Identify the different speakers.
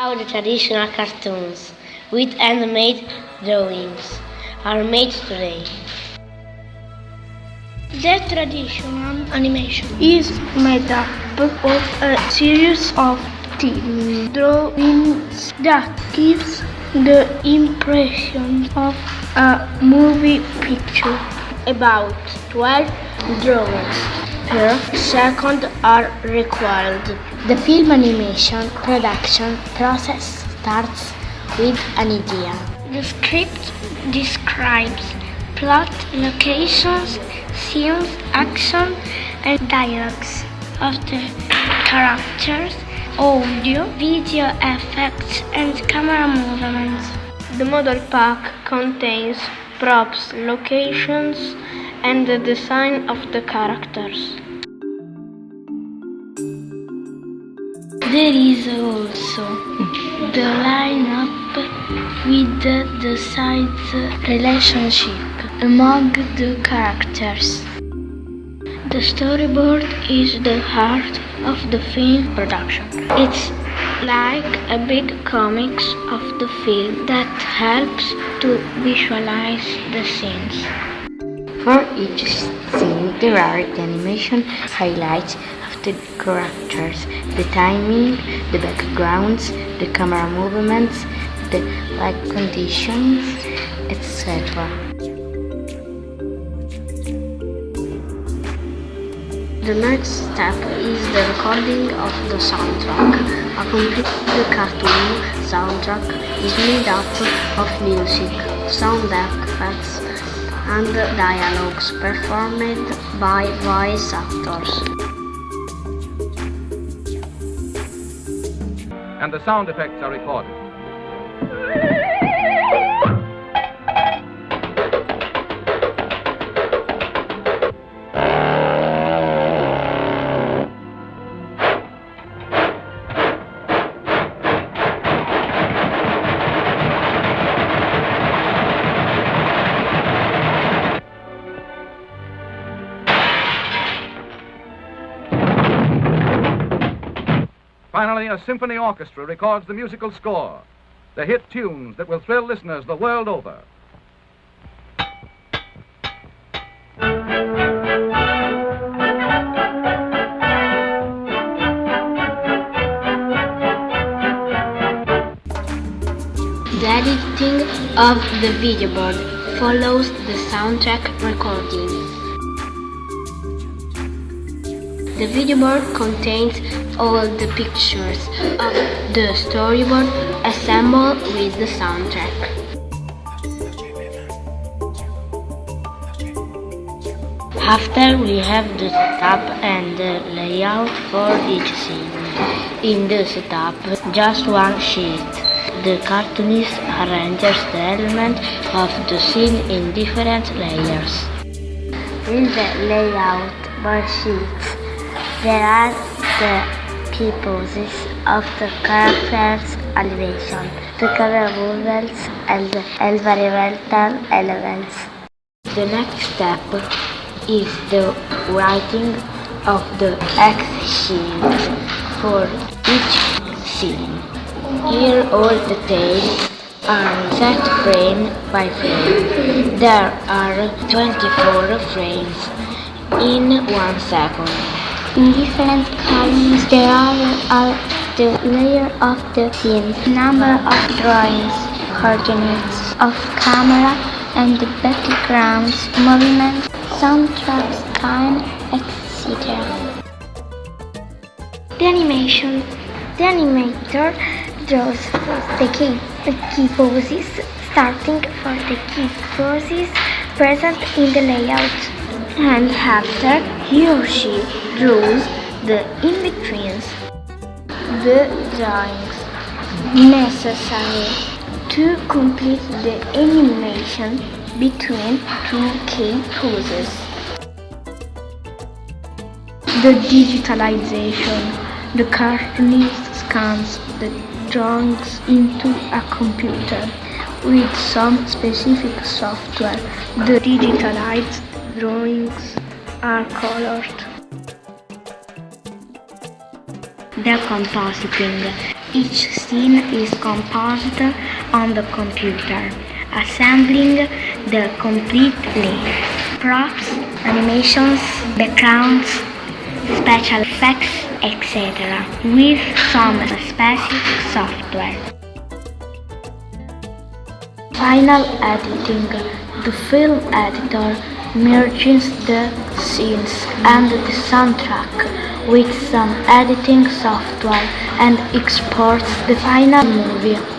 Speaker 1: How the traditional cartoons with handmade drawings are made today.
Speaker 2: The traditional animation is made up of a series of thin drawings that gives the impression of a movie picture.
Speaker 1: About 12 drawings per second are required. The film animation production process starts with an idea.
Speaker 2: The script describes plot, locations, scenes, action, and dialogues of the characters, audio, video effects, and camera movements.
Speaker 1: The model pack contains props, locations, and the design of the characters.
Speaker 2: There is also the lineup with the size relationship among the characters. The storyboard is the heart of the film production. It's like a big comics of the film that helps to visualize the scenes.
Speaker 3: For each scene there are the animation highlights of the characters, the timing, the backgrounds, the camera movements, the light conditions, etc.
Speaker 1: The next step is the recording of the soundtrack. A complete cartoon soundtrack is made up of music, sound effects, and dialogues performed by voice actors.
Speaker 4: And the sound effects are recorded. Finally, a symphony orchestra records the musical score, the hit tunes that will thrill listeners the world over.
Speaker 1: The editing of the video board follows the soundtrack recording. The video board contains all the pictures of the storyboard assembled with the soundtrack. After we have the setup and the layout for each scene. In the setup, just one sheet. The cartoonist arranges the elements of the scene in different layers. In the layout by sheets, there are the key poses of the character's elevation, the camera movements, and the environmental elements. The next step is the writing of the X-sheet for each scene. Here all details are set frame by frame. There are 24 frames in 1 second.
Speaker 2: In different columns there are the layer of the scene, number of drawings, coordinates of camera and the backgrounds, movements, soundtracks, time, etc. The animation. The animator draws first the key poses, starting for the key poses present in the layout. And after he or she draws the in-betweens, the drawings necessary to complete the animation between two key poses. The digitalization. The cartoonist scans the drawings into a computer with some specific software. The digitalized drawings are colored.
Speaker 3: The compositing.
Speaker 2: Each scene is composed on the computer, assembling the complete play. Props, animations, backgrounds, special effects, etc. with some specific software. Final editing. The film editor merges the scenes and the soundtrack with some editing software and exports the final movie.